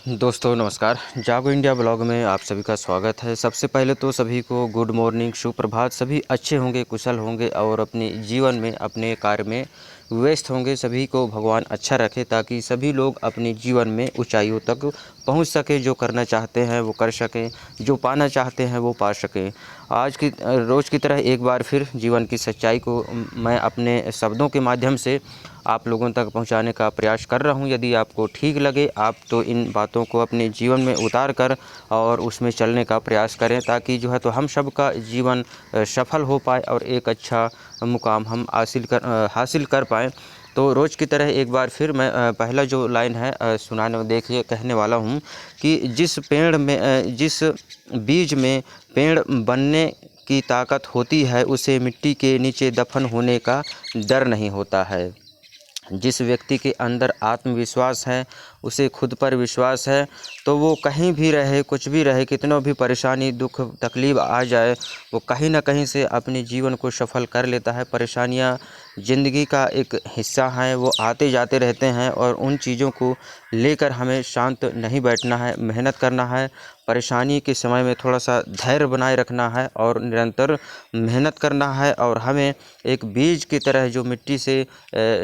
दोस्तों नमस्कार। जागो इंडिया ब्लॉग में आप सभी का स्वागत है। सबसे पहले तो सभी को गुड मॉर्निंग, सुप्रभात। सभी अच्छे होंगे, कुशल होंगे और अपने जीवन में, अपने कार्य में व्यस्त होंगे। सभी को भगवान अच्छा रखे ताकि सभी लोग अपने जीवन में ऊंचाइयों तक पहुंच सके। जो करना चाहते हैं वो कर सकें, जो पाना चाहते हैं वो पा सकें। आज की रोज़ की तरह एक बार फिर जीवन की सच्चाई को मैं अपने शब्दों के माध्यम से आप लोगों तक पहुंचाने का प्रयास कर रहा हूं। यदि आपको ठीक लगे आप तो इन बातों को अपने जीवन में उतार कर और उसमें चलने का प्रयास करें, ताकि जो है तो हम सब का जीवन सफल हो पाए और एक अच्छा मुकाम हम हासिल कर पाएँ। तो रोज़ की तरह एक बार फिर मैं पहला जो लाइन है सुनाने देखिए कहने वाला हूँ कि जिस बीज में पेड़ बनने की ताकत होती है, उसे मिट्टी के नीचे दफन होने का डर नहीं होता है। जिस व्यक्ति के अंदर आत्मविश्वास है, उसे खुद पर विश्वास है, तो वो कहीं भी रहे, कुछ भी रहे, कितना भी परेशानी, दुख, तकलीफ़ आ जाए, वो कहीं ना कहीं से अपने जीवन को सफल कर लेता है। परेशानियाँ ज़िंदगी का एक हिस्सा हैं, वो आते जाते रहते हैं और उन चीज़ों को लेकर हमें शांत नहीं बैठना है, मेहनत करना है। परेशानी के समय में थोड़ा सा धैर्य बनाए रखना है और निरंतर मेहनत करना है। और हमें एक बीज की तरह जो मिट्टी से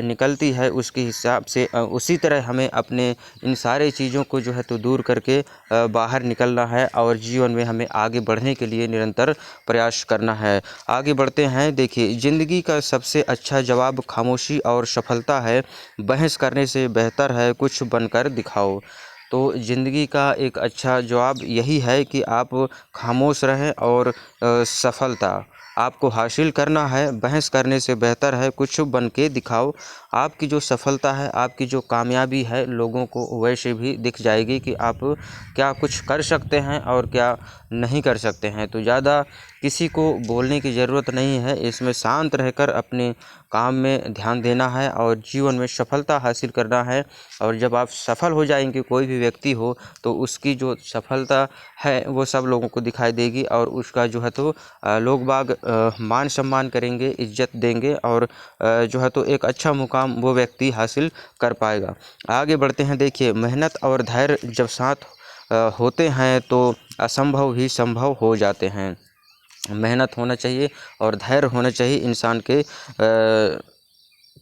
निकलती है उसके हिसाब से उसी तरह हमें अपने इन सारे चीज़ों को जो है तो दूर करके बाहर निकलना है और जीवन में हमें आगे बढ़ने के लिए निरंतर प्रयास करना है। आगे बढ़ते हैं। देखिए, ज़िंदगी का सबसे अच्छा जवाब खामोशी और सफलता है। बहस करने से बेहतर है कुछ बनकर दिखाओ। तो ज़िंदगी का एक अच्छा जवाब यही है कि आप खामोश रहें और सफलता आपको हासिल करना है। बहस करने से बेहतर है कुछ बन के दिखाओ। आपकी जो सफलता है, आपकी जो कामयाबी है, लोगों को वैसे भी दिख जाएगी कि आप क्या कुछ कर सकते हैं और क्या नहीं कर सकते हैं। तो ज़्यादा किसी को बोलने की ज़रूरत नहीं है। इसमें शांत रहकर अपने काम में ध्यान देना है और जीवन में सफलता हासिल करना है। और जब आप सफल हो जाएंगे, कोई भी व्यक्ति हो, तो उसकी जो सफलता है वो सब लोगों को दिखाई देगी और उसका जो है तो लोग बाग मान सम्मान करेंगे, इज्जत देंगे और जो है तो एक अच्छा मुकाम वो व्यक्ति हासिल कर पाएगा। आगे बढ़ते हैं। देखिए, मेहनत और धैर्य जब साथ होते हैं तो असंभव ही संभव हो जाते हैं। मेहनत होना चाहिए और धैर्य होना चाहिए इंसान के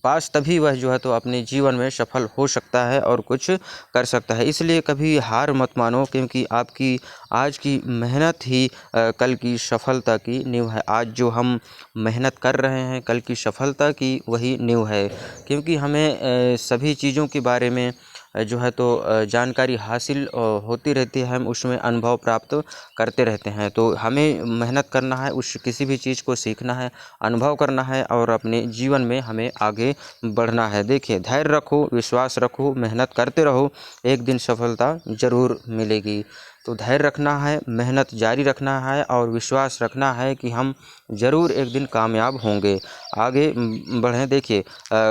पास, तभी वह जो है तो अपने जीवन में सफल हो सकता है और कुछ कर सकता है। इसलिए कभी हार मत मानो, क्योंकि आपकी आज की मेहनत ही कल की सफलता की नींव है। आज जो हम मेहनत कर रहे हैं, कल की सफलता की वही नींव है। क्योंकि हमें सभी चीज़ों के बारे में जो है तो जानकारी हासिल होती रहती है, हम उसमें अनुभव प्राप्त करते रहते हैं। तो हमें मेहनत करना है, उस किसी भी चीज़ को सीखना है, अनुभव करना है और अपने जीवन में हमें आगे बढ़ना है। देखिए, धैर्य रखो, विश्वास रखो, मेहनत करते रहो, एक दिन सफलता ज़रूर मिलेगी। तो धैर्य रखना है, मेहनत जारी रखना है और विश्वास रखना है कि हम ज़रूर एक दिन कामयाब होंगे। आगे बढ़ें। देखिए,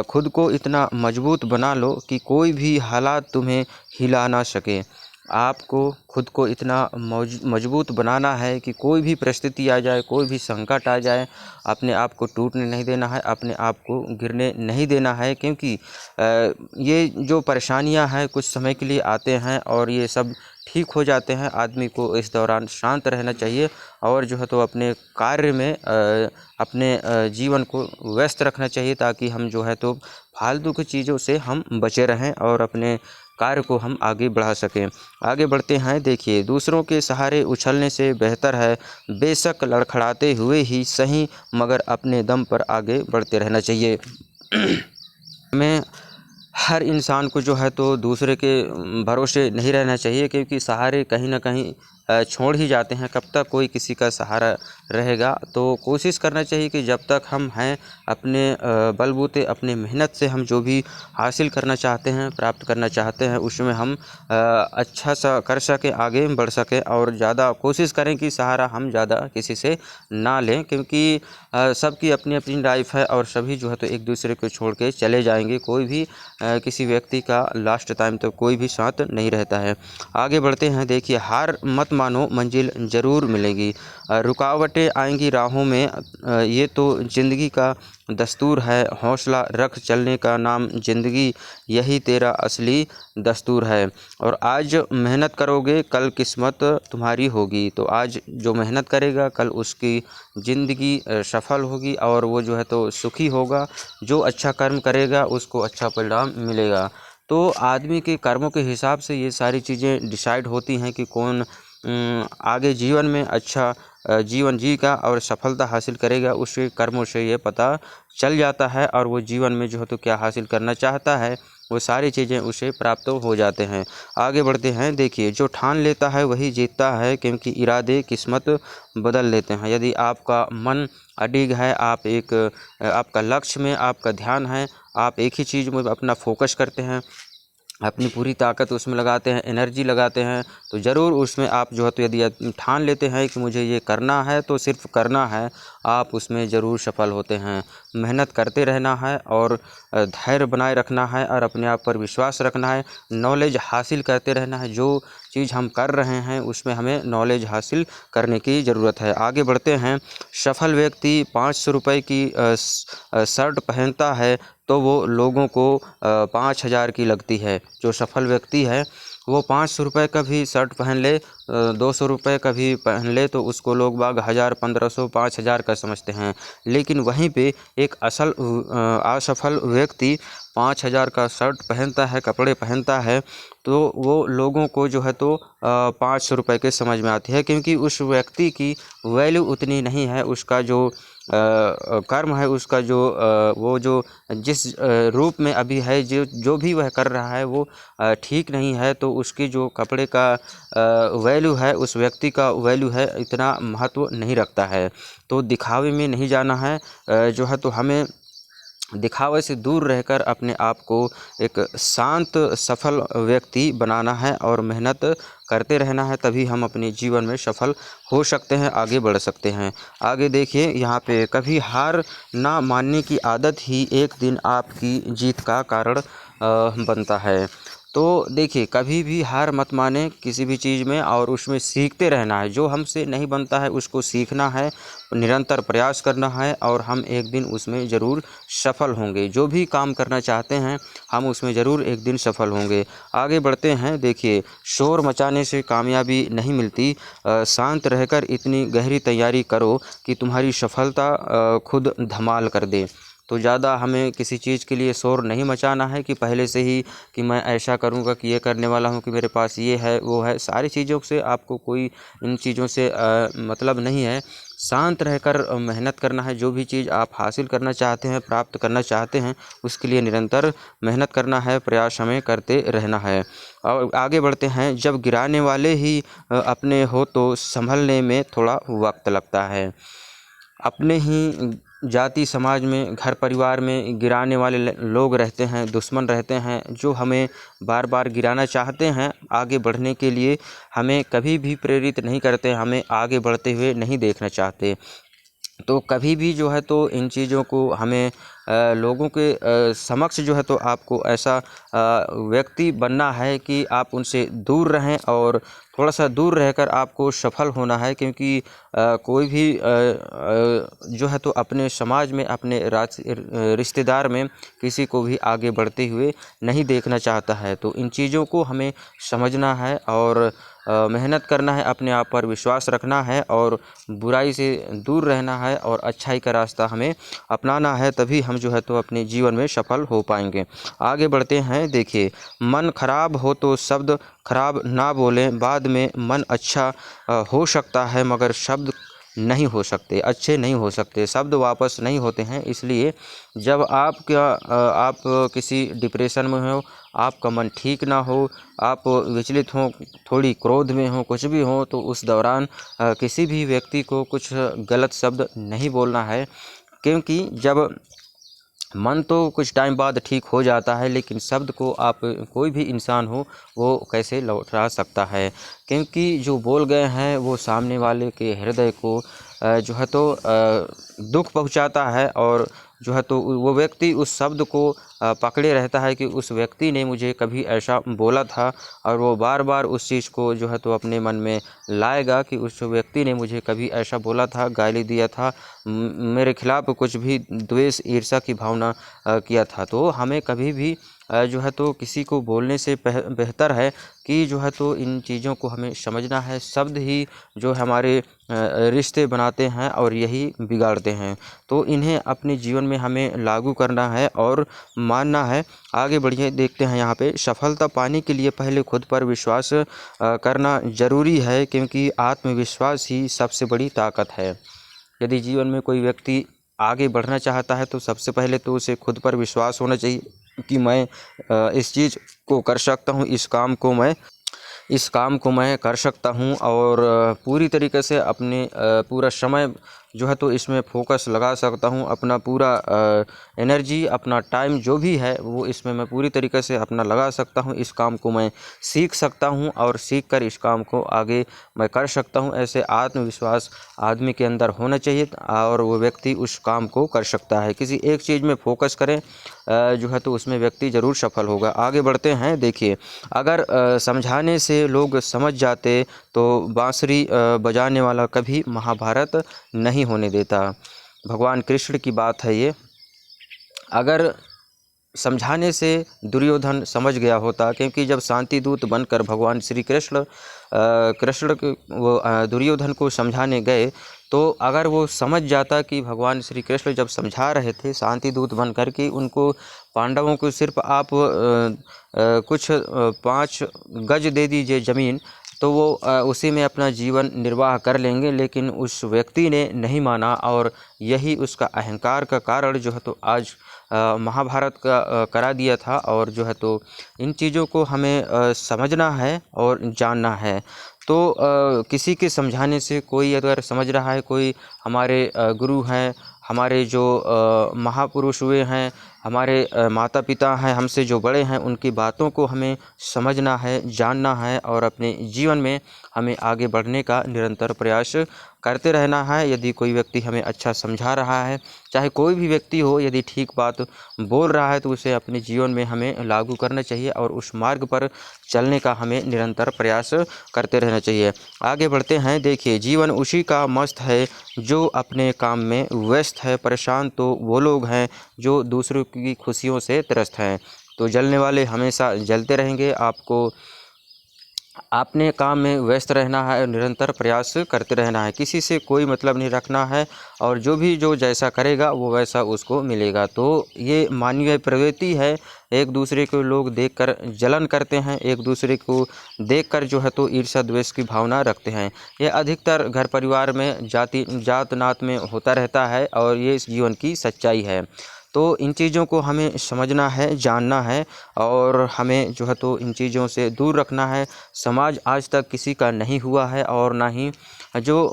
खुद को इतना मजबूत बना लो कि कोई भी हालात तुम्हें हिला ना सके। आपको खुद को इतना मजबूत बनाना है कि कोई भी परिस्थिति आ जाए, कोई भी संकट आ जाए, अपने आप को टूटने नहीं देना है, अपने आप को गिरने नहीं देना है। क्योंकि ये जो परेशानियां हैं कुछ समय के लिए आते हैं और ये सब ठीक हो जाते हैं। आदमी को इस दौरान शांत रहना चाहिए और जो है तो अपने कार्य में अपने जीवन को व्यस्त रखना चाहिए, ताकि हम जो है तो फालतू की चीज़ों से हम बचे रहें और अपने कार्य को हम आगे बढ़ा सकें। आगे बढ़ते हैं। देखिए, दूसरों के सहारे उछलने से बेहतर है बेशक लड़खड़ाते हुए ही सही, मगर अपने दम पर आगे बढ़ते रहना चाहिए। हमें हर इंसान को जो है तो दूसरे के भरोसे नहीं रहना चाहिए, क्योंकि सहारे कहीं ना कहीं छोड़ ही जाते हैं। कब तक कोई किसी का सहारा रहेगा। तो कोशिश करना चाहिए कि जब तक हम हैं, अपने बलबूते, अपने मेहनत से हम जो भी हासिल करना चाहते हैं, प्राप्त करना चाहते हैं, उसमें हम अच्छा सा कर सकें, आगे बढ़ सकें और ज़्यादा कोशिश करें कि सहारा हम ज़्यादा किसी से ना लें। क्योंकि सबकी अपनी अपनी लाइफ है और सभी जो है तो एक दूसरे को छोड़ के चले जाएंगे। कोई भी किसी व्यक्ति का लास्ट टाइम तक कोई भी साथ नहीं रहता है। आगे बढ़ते हैं। देखिए, हार मत मानो मंजिल ज़रूर मिलेगी। रुकावटें आएंगी राहों में, ये तो ज़िंदगी का दस्तूर है। हौसला रख चलने का नाम ज़िंदगी, यही तेरा असली दस्तूर है। और आज मेहनत करोगे कल किस्मत तुम्हारी होगी। तो आज जो मेहनत करेगा कल उसकी ज़िंदगी सफल होगी और वो जो है तो सुखी होगा। जो अच्छा कर्म करेगा उसको अच्छा परिणाम मिलेगा। तो आदमी के कर्मों के हिसाब से ये सारी चीज़ें डिसाइड होती हैं कि कौन आगे जीवन में अच्छा जीवन जीगा और सफलता हासिल करेगा। उसके कर्मों से ये पता चल जाता है और वो जीवन में जो है तो क्या हासिल करना चाहता है वो सारी चीज़ें उसे प्राप्त हो जाते हैं। आगे बढ़ते हैं। देखिए, जो ठान लेता है वही जीतता है, क्योंकि इरादे किस्मत बदल देते हैं। यदि आपका मन अडिग है, आपका लक्ष्य में आपका ध्यान है, आप एक ही चीज़ में अपना फोकस करते हैं, अपनी पूरी ताकत उसमें लगाते हैं, एनर्जी लगाते हैं, तो ज़रूर उसमें आप जो है तो यदि ठान लेते हैं कि मुझे ये करना है तो सिर्फ करना है, आप उसमें ज़रूर सफल होते हैं। मेहनत करते रहना है और धैर्य बनाए रखना है और अपने आप पर विश्वास रखना है। नॉलेज हासिल करते रहना है। जो चीज़ हम कर रहे हैं उसमें हमें नॉलेज हासिल करने की ज़रूरत है। आगे बढ़ते हैं। सफल व्यक्ति 500 रुपये की शर्ट पहनता है तो वो लोगों को 5,000 की लगती है। जो सफल व्यक्ति है वो 500 रुपये का भी शर्ट पहन ले, 200 रुपये का भी पहन ले तो उसको लोग बाग 1000, 1500, 5000 का समझते हैं। लेकिन वहीं पे एक असफल व्यक्ति 5000 का शर्ट पहनता है, कपड़े पहनता है, तो वो लोगों को जो है तो 500 रुपये के समझ में आती है, क्योंकि उस व्यक्ति की वैल्यू उतनी नहीं है। उसका जो कर्म है, उसका जो वो जो जिस रूप में अभी है, जो भी वह कर रहा है वो ठीक नहीं है, तो उसकी जो कपड़े का वैल्यू है, उस व्यक्ति का वैल्यू है, इतना महत्व नहीं रखता है। तो दिखावे में नहीं जाना है, जो है तो हमें दिखावे से दूर रहकर अपने आप को एक शांत सफल व्यक्ति बनाना है और मेहनत करते रहना है, तभी हम अपने जीवन में सफल हो सकते हैं, आगे बढ़ सकते हैं। आगे देखिए, यहाँ पे कभी हार ना मानने की आदत ही एक दिन आपकी जीत का कारण बनता है। तो देखिए, कभी भी हार मत माने किसी भी चीज़ में और उसमें सीखते रहना है। जो हमसे नहीं बनता है उसको सीखना है, निरंतर प्रयास करना है और हम एक दिन उसमें ज़रूर सफल होंगे। जो भी काम करना चाहते हैं हम उसमें ज़रूर एक दिन सफल होंगे। आगे बढ़ते हैं। देखिए, शोर मचाने से कामयाबी नहीं मिलती, शांत रहकर इतनी गहरी तैयारी करो कि तुम्हारी सफलता खुद धमाल कर दे। तो ज़्यादा हमें किसी चीज़ के लिए शोर नहीं मचाना है कि पहले से ही कि मैं ऐसा करूँगा, कि ये करने वाला हूँ, कि मेरे पास ये है वो है। सारी चीज़ों से आपको कोई इन चीज़ों से मतलब नहीं है। शांत रहकर मेहनत करना है। जो भी चीज़ आप हासिल करना चाहते हैं, प्राप्त करना चाहते हैं, उसके लिए निरंतर मेहनत करना है, प्रयास हमें करते रहना है। और आगे बढ़ते हैं। जब गिराने वाले ही अपने हो तो संभलने में थोड़ा वक्त लगता है। अपने ही जाति समाज में, घर परिवार में गिराने वाले लोग रहते हैं, दुश्मन रहते हैं, जो हमें बार बार गिराना चाहते हैं। आगे बढ़ने के लिए हमें कभी भी प्रेरित नहीं करते, हमें आगे बढ़ते हुए नहीं देखना चाहते। तो कभी भी जो है तो इन चीज़ों को हमें लोगों के समक्ष जो है तो आपको ऐसा व्यक्ति बनना है कि आप उनसे दूर रहें और थोड़ा सा दूर रहकर आपको सफल होना है, क्योंकि कोई भी जो है तो अपने समाज में, अपने रिश्तेदार में किसी को भी आगे बढ़ते हुए नहीं देखना चाहता है। तो इन चीज़ों को हमें समझना है और मेहनत करना है, अपने आप पर विश्वास रखना है और बुराई से दूर रहना है और अच्छाई का रास्ता हमें अपनाना है, तभी हम जो है तो अपने जीवन में सफल हो पाएंगे। आगे बढ़ते हैं। देखिए, मन खराब हो तो शब्द खराब ना बोलें, बाद में मन अच्छा हो सकता है मगर शब्द नहीं हो सकते, अच्छे नहीं हो सकते, शब्द वापस नहीं होते हैं। इसलिए जब आप किसी डिप्रेशन में हो, आपका मन ठीक ना हो, आप विचलित हों, थोड़ी क्रोध में हो, कुछ भी हो, तो उस दौरान किसी भी व्यक्ति को कुछ गलत शब्द नहीं बोलना है, क्योंकि जब मन तो कुछ टाइम बाद ठीक हो जाता है, लेकिन शब्द को आप कोई भी इंसान हो वो कैसे लौटा सकता है, क्योंकि जो बोल गए हैं वो सामने वाले के हृदय को जो है तो दुख पहुंचाता है और जो है तो वो व्यक्ति उस शब्द को पकड़े रहता है कि उस व्यक्ति ने मुझे कभी ऐसा बोला था, और वो बार बार उस चीज़ को जो है तो अपने मन में लाएगा कि उस व्यक्ति ने मुझे कभी ऐसा बोला था, गाली दिया था, मेरे खिलाफ कुछ भी द्वेष ईर्ष्या की भावना किया था। तो हमें कभी भी जो है तो किसी को बोलने से बेहतर है कि जो है तो इन चीज़ों को हमें समझना है। शब्द ही जो हमारे रिश्ते बनाते हैं और यही बिगाड़ते हैं। तो इन्हें अपने जीवन में हमें लागू करना है और मानना है। आगे बढ़िए, देखते हैं यहाँ पे, सफलता पाने के लिए पहले खुद पर विश्वास करना ज़रूरी है, क्योंकि आत्मविश्वास ही सबसे बड़ी ताकत है। यदि जीवन में कोई व्यक्ति आगे बढ़ना चाहता है तो सबसे पहले तो उसे खुद पर विश्वास होना चाहिए कि मैं इस चीज़ को कर सकता हूँ, इस काम को मैं कर सकता हूँ, और पूरी तरीके से अपने पूरा समय जो है तो इसमें फोकस लगा सकता हूँ। अपना पूरा एनर्जी, अपना टाइम जो भी है वो इसमें मैं पूरी तरीके से अपना लगा सकता हूँ। इस काम को मैं सीख सकता हूँ और सीख कर इस काम को आगे मैं कर सकता हूँ। ऐसे आत्मविश्वास आदमी के अंदर होना चाहिए और वो व्यक्ति उस काम को कर सकता है। किसी एक चीज़ में फोकस करें जो है तो उसमें व्यक्ति ज़रूर सफल होगा। आगे बढ़ते हैं। देखिए, अगर समझाने से लोग समझ जाते तो बांसुरी बजाने वाला कभी महाभारत नहीं होने देता। भगवान कृष्ण की बात है ये। अगर समझाने से दुर्योधन समझ गया होता, क्योंकि जब शांति दूत बनकर भगवान श्री कृष्ण दुर्योधन को समझाने गए, तो अगर वो समझ जाता कि भगवान श्री कृष्ण जब समझा रहे थे शांति दूत बनकर कि उनको, पांडवों को सिर्फ आप कुछ 5 गज दे दीजिए ज़मीन, तो वो उसी में अपना जीवन निर्वाह कर लेंगे। लेकिन उस व्यक्ति ने नहीं माना, और यही उसका अहंकार का कारण जो है तो आज महाभारत का करा दिया था। और जो है तो इन चीज़ों को हमें समझना है और जानना है। तो किसी के समझाने से कोई अगर समझ रहा है, कोई हमारे गुरु हैं, हमारे जो महापुरुष हुए हैं, हमारे माता पिता हैं, हमसे जो बड़े हैं, उनकी बातों को हमें समझना है, जानना है, और अपने जीवन में हमें आगे बढ़ने का निरंतर प्रयास करते रहना है। यदि कोई व्यक्ति हमें अच्छा समझा रहा है, चाहे कोई भी व्यक्ति हो, यदि ठीक बात बोल रहा है तो उसे अपने जीवन में हमें लागू करना चाहिए और उस मार्ग पर चलने का हमें निरंतर प्रयास करते रहना चाहिए। आगे बढ़ते हैं। देखिए, जीवन उसी का मस्त है जो अपने काम में व्यस्त है, परेशान तो वो लोग हैं जो दूसरों की खुशियों से त्रस्त हैं। तो जलने वाले हमेशा जलते रहेंगे। आपको अपने काम में व्यस्त रहना है और निरंतर प्रयास करते रहना है। किसी से कोई मतलब नहीं रखना है, और जो जैसा करेगा वो वैसा उसको मिलेगा। तो ये मानवीय प्रवृत्ति है। एक दूसरे को लोग देखकर जलन करते हैं, एक दूसरे को देखकर जो है तो ईर्ष्या द्वेष की भावना रखते हैं। ये अधिकतर घर परिवार में जात नात में होता रहता है, और ये इस जीवन की सच्चाई है। तो इन चीज़ों को हमें समझना है, जानना है, और हमें जो है तो इन चीज़ों से दूर रखना है। समाज आज तक किसी का नहीं हुआ है, और ना ही जो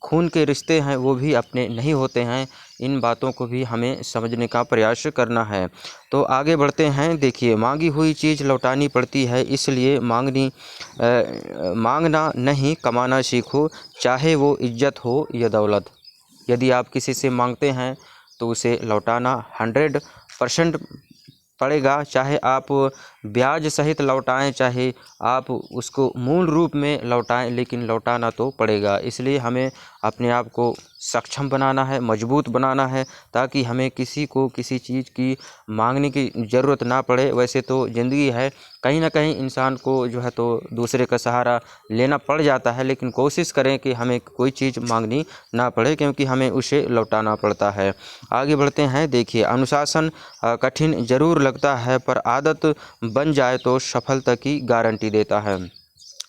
खून के रिश्ते हैं वो भी अपने नहीं होते हैं। इन बातों को भी हमें समझने का प्रयास करना है। तो आगे बढ़ते हैं। देखिए, मांगी हुई चीज़ लौटानी पड़ती है, इसलिए मांगना नहीं, कमाना सीखो, चाहे वो इज्जत हो या दौलत। यदि आप किसी से मांगते हैं तो उसे लौटाना 100% पड़ेगा। चाहे आप ब्याज सहित लौटाएं, चाहे आप उसको मूल रूप में लौटाएं, लेकिन लौटाना तो पड़ेगा। इसलिए हमें अपने आप को सक्षम बनाना है, मजबूत बनाना है, ताकि हमें किसी को किसी चीज़ की मांगने की ज़रूरत ना पड़े। वैसे तो ज़िंदगी है, कहीं ना कहीं इंसान को जो है तो दूसरे का सहारा लेना पड़ जाता है, लेकिन कोशिश करें कि हमें कोई चीज़ मांगनी ना पड़े, क्योंकि हमें उसे लौटाना पड़ता है। आगे बढ़ते हैं। देखिए, अनुशासन कठिन ज़रूर लगता है, पर आदत बन जाए तो सफलता की गारंटी देता है।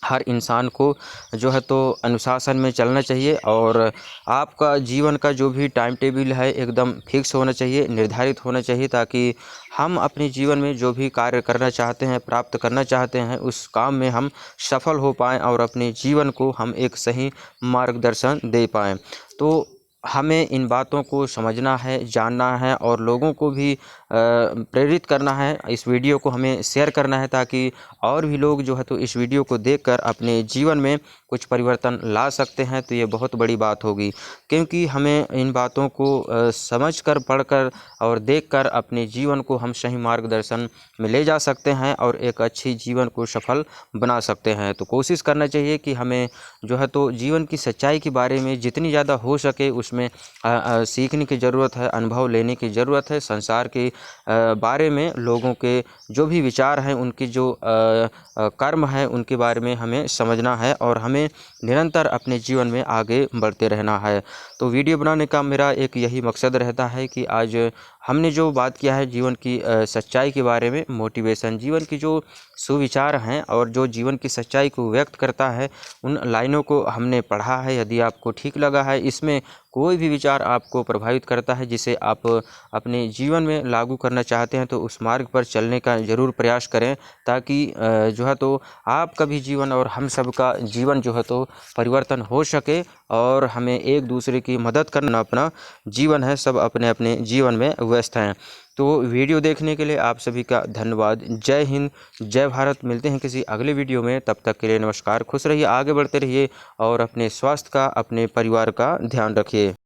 हर इंसान को जो है तो अनुशासन में चलना चाहिए, और आपका जीवन का जो भी टाइम टेबल है एकदम फिक्स होना चाहिए, निर्धारित होना चाहिए, ताकि हम अपने जीवन में जो भी कार्य करना चाहते हैं, प्राप्त करना चाहते हैं, उस काम में हम सफल हो पाएँ और अपने जीवन को हम एक सही मार्गदर्शन दे पाएँ। तो हमें इन बातों को समझना है, जानना है, और लोगों को भी प्रेरित करना है, इस वीडियो को हमें शेयर करना है ताकि और भी लोग जो है तो इस वीडियो को देखकर अपने जीवन में कुछ परिवर्तन ला सकते हैं। तो ये बहुत बड़ी बात होगी, क्योंकि हमें इन बातों को समझकर, पढ़कर और देखकर अपने जीवन को हम सही मार्गदर्शन में ले जा सकते हैं और एक अच्छी जीवन को सफल बना सकते हैं। तो कोशिश करना चाहिए कि हमें जो है तो जीवन की सच्चाई के बारे में जितनी ज़्यादा हो सके उसमें सीखने की ज़रूरत है, अनुभव लेने की ज़रूरत है। संसार के बारे में लोगों के जो भी विचार हैं, उनकी जो कर्म है, उनके बारे में हमें समझना है और हमें निरंतर अपने जीवन में आगे बढ़ते रहना है। तो वीडियो बनाने का मेरा एक यही मकसद रहता है कि आज हमने जो बात किया है जीवन की सच्चाई के बारे में, मोटिवेशन, जीवन की जो सुविचार हैं और जो जीवन की सच्चाई को व्यक्त करता है, उन लाइनों को हमने पढ़ा है। यदि आपको ठीक लगा है, इसमें कोई भी विचार आपको प्रभावित करता है जिसे आप अपने जीवन में लागू करना चाहते हैं, तो उस मार्ग पर चलने का ज़रूर प्रयास करें, ताकि जो है तो आपका भी जीवन और हम सब का जीवन जो है तो परिवर्तन हो सके और हमें एक दूसरे की मदद करना अपना जीवन है। सब अपने अपने जीवन में व्यस्त हैं। तो वीडियो देखने के लिए आप सभी का धन्यवाद। जय हिंद, जय भारत। मिलते हैं किसी अगले वीडियो में, तब तक के लिए नमस्कार। खुश रहिए, आगे बढ़ते रहिए और अपने स्वास्थ्य का, अपने परिवार का ध्यान रखिए।